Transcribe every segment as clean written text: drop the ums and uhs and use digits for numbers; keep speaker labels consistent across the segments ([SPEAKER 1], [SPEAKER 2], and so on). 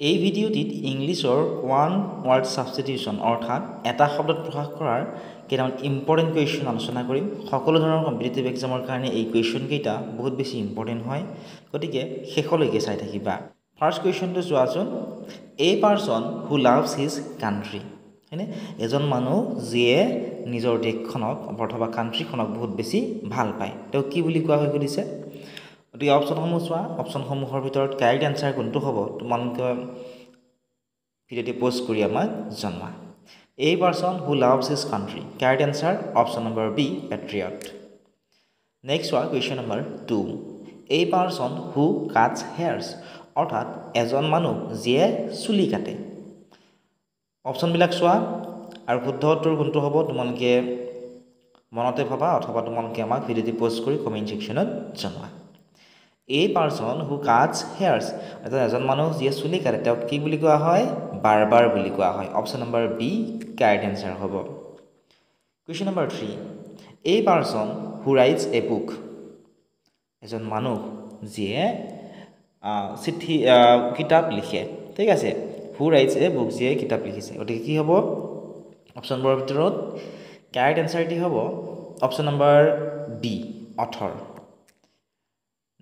[SPEAKER 1] এই ভিডিঅ'টিত ইংলিছৰ one ward substitution অৰ্থাৎ এটা শব্দত প্ৰকাশ কৰাৰ কেইটামান ইম্পৰ্টেণ্ট কুৱেশ্যন আলোচনা কৰিম সকলো ধৰণৰ কম্পিটিটিভ এক্সামৰ কাৰণে এই কুৱেশ্যন কেইটা বহুত বেছি ইম্পৰ্টেণ্ট হয় গতিকে শেষলৈকে চাই থাকিবা ফাৰ্ষ্ট কুৱেশ্যনটো চোৱাচোন এ person who loves his country হয়নে এজন মানুহ যিয়ে নিজৰ দেশখনক অথবা কাণ্ট্ৰিখনক বহুত বেছি ভাল পায় তেওঁ কি বুলি কোৱা হয় সুধিছে গতিকে অপশ্যনসমূহ চোৱা অপশ্যনসমূহৰ ভিতৰত কাৰেক্ট এনচাৰ কোনটো হ'ব তোমালোকে ভিডিঅ'টি পোষ্ট কৰি আমাক জনোৱা a person who loves his country correct answer option number B patriot next চোৱা question number 2 a person who cuts hairs অৰ্থাৎ এজন মানুহ যিয়ে চুলি কাটে অপশ্যনবিলাক চোৱা আৰু শুদ্ধ উত্তৰ কোনটো হ'ব তোমালোকে মনতে ভাবা অথবা তোমালোকে আমাক ভিডিঅ'টি পোষ্ট কৰি কমেণ্ট ছেকশ্যনত জনোৱা a person who cuts hairs অৰ্থাৎ এজন মানুহ যিয়ে চুলি কাটে তেওঁক কি বুলি কোৱা হয় বাৰ্বাৰ বুলি কোৱা হয় option number B correct answer হ'ব question number 3 a person who writes a book এজন মানুহ যিয়ে চিঠি কিতাপ লিখে ঠিক আছে হু ৰাইটছ এ বুক যিয়ে কিতাপ লিখিছে গতিকে কি হ'ব অপশ্যনবোৰৰ ভিতৰত কাৰেক্ট এনচাৰটি হ'ব option number B author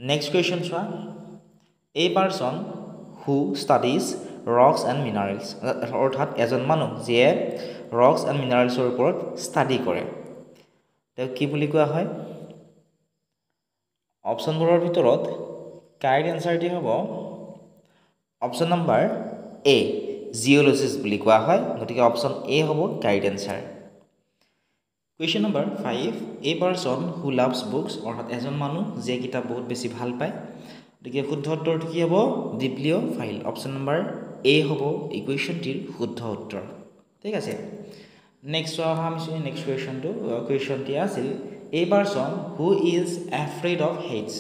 [SPEAKER 1] next question চোৱা a person who studies rocks and minerals অৰ্থাৎ এজন মানুহ যিয়ে ৰকছ এণ্ড মিনাৰেলছৰ ওপৰত ষ্টাডি কৰে তেওঁক কি বুলি কোৱা হয় অপশ্যনবোৰৰ ভিতৰত কাৰেক্ট এনচাৰটি হ'ব অপশ্যন নম্বৰ এ জিঅ'লজিষ্ট বুলি কোৱা হয় গতিকে অপশ্যন এ হ'ব correct answer question number 5 A person who loves books অৰ্থাৎ এজন মানুহ যিয়ে কিতাপ বহুত বেছি ভাল পায় গতিকে শুদ্ধ উত্তৰটো কি হ'ব বিব্লিঅ'ফাইল অপশ্যন নম্বৰ এ হ'ব এই কুৱেশ্যনটিৰ শুদ্ধ উত্তৰ ঠিক আছে নেক্সট অহা আমি নেক্সট কুৱেশ্যনটি আছিল a person who is afraid of heights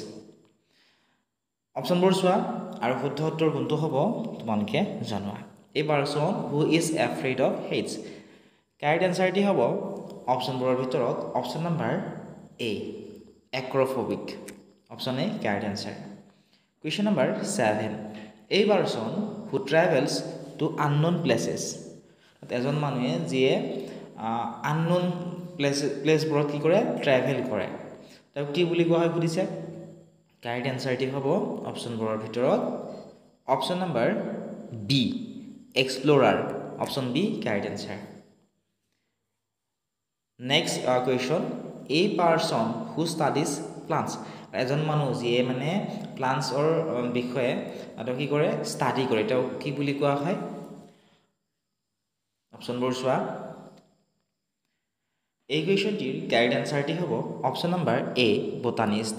[SPEAKER 1] অপশ্যনবোৰ চোৱা আৰু শুদ্ধ উত্তৰ কোনটো হ'ব তোমালোকে জনোৱা a person who is afraid of heights correct এনচাৰটি হ'ব অপশ্যনবোৰৰ ভিতৰত option number A acrophobic option A correct answer question number 7 a person who travels to unknown places এজন মানুহে যিয়ে আননোন প্লেচবোৰত কি কৰে ট্ৰেভেল কৰে তেওঁক কি বুলি কোৱা হয় সুধিছে কাৰেক্ট এনচাৰটি হ'ব অপশ্যনবোৰৰ ভিতৰত option number B explorer option B correct answer next question a person who studies plants এজন মানুহ যিয়ে মানে প্লাণ্টছৰ বিষয়ে তেওঁ কি কৰে ষ্টাডি কৰে তেওঁক কি বুলি কোৱা হয় অপশ্যনবোৰ চোৱা এই কুৱেশ্যনটিৰ কাৰেক্ট এনচাৰটি হ'ব option number A botanist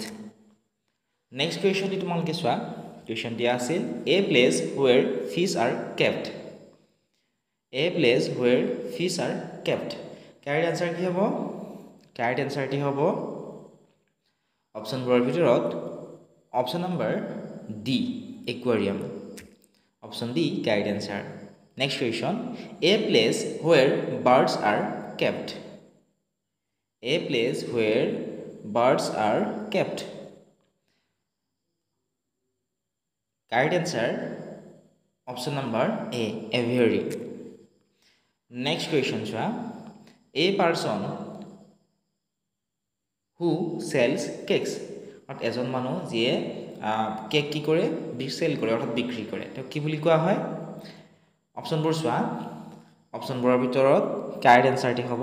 [SPEAKER 1] next কুৱেশ্যনটি তোমালোকে চোৱা কুৱেশ্যনটি আছিল a place where fish are kept a place where fish are kept correct answer কি হ'ব কাৰেক্ট এনচাৰটি হ'ব অপশ্যনবোৰৰ ভিতৰত option number D aquarium option D correct answer next question a place where birds are kept a place where birds are kept correct answer option number A aviary next question চোৱা a person who sales cakes অৰ্থাৎ এজন মানুহ যিয়ে cake কি কৰে cell কৰে অৰ্থাৎ বিক্ৰী কৰে তেওঁক কি বুলি কোৱা হয় অপশ্যনবোৰ চোৱা অপশ্যনবোৰৰ ভিতৰত কাৰেক্ট এনচাৰটি হ'ব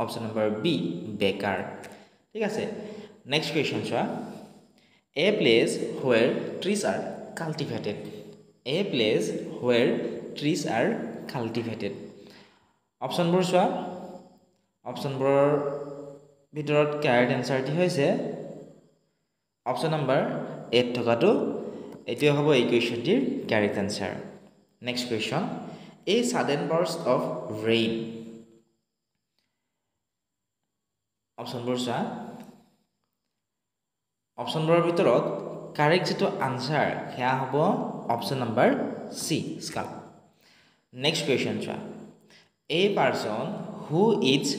[SPEAKER 1] অপশ্যন নম্বৰ বি বেকাৰ ঠিক আছে নেক্সট কুৱেশ্যন চোৱা a place where trees are cultivated a place where trees are cultivated অপশ্যনবোৰ চোৱা অপশ্যনবোৰৰ ভিতৰত কাৰেক্ট এনচাৰটি হৈছে অপশ্যন নম্বৰ এত থকাটো এইটোৱে হ'ব এই কুৱেশ্যনটিৰ correct answer next question a sudden burst of rain অপশ্যনবোৰ চোৱা অপশ্যনবোৰৰ ভিতৰত কাৰেক্ট যিটো আনচাৰ সেয়া হ'ব অপশ্যন নম্বৰ চি স্কাল নেক্সট কুৱেশ্যন চোৱা a person who eats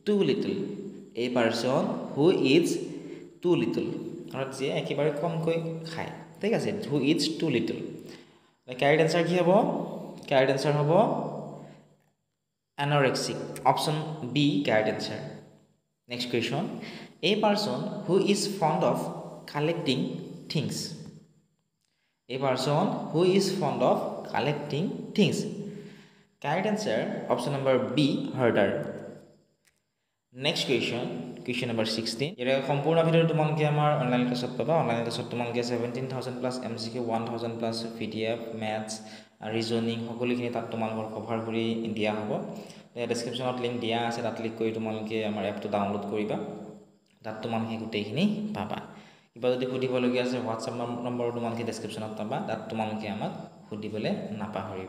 [SPEAKER 1] too little a person who eats too little অৰ্থাৎ যিয়ে একেবাৰে কমকৈ খায় ঠিক আছে who eats too little correct answer কি হ'ব কাৰেক্ট এনসাৰ হ'ব anorexic option B correct answer next question a person who is fond of collecting things correct answer option number B herder next question number 16 এর সম্পূর্ণ video তোমালকে আমার online ক্লাসত পাবা online ক্লাসত তোমালকে 17000 plus MCQ 1000 plus PDF maths reasoning সকলোখিনি তাত তোমালকৰ কভাৰ কৰি দিয়া হ'ব ডেসক্ৰিপচনত লিংক দিয়া আছে তাত ক্লিক কৰি তোমালকে আমাৰ এপটো ডাউনলোড কৰিবা তাত তোমালকে গোটেইখিনি পাবা কিবা যদি সুধিবলগীয়া আছে WhatsApp নম্বৰ তোমালকে ডেসক্ৰিপচনত পাবা তাত তোমালকে আমাক সুধিবলে নাপাহৰিবা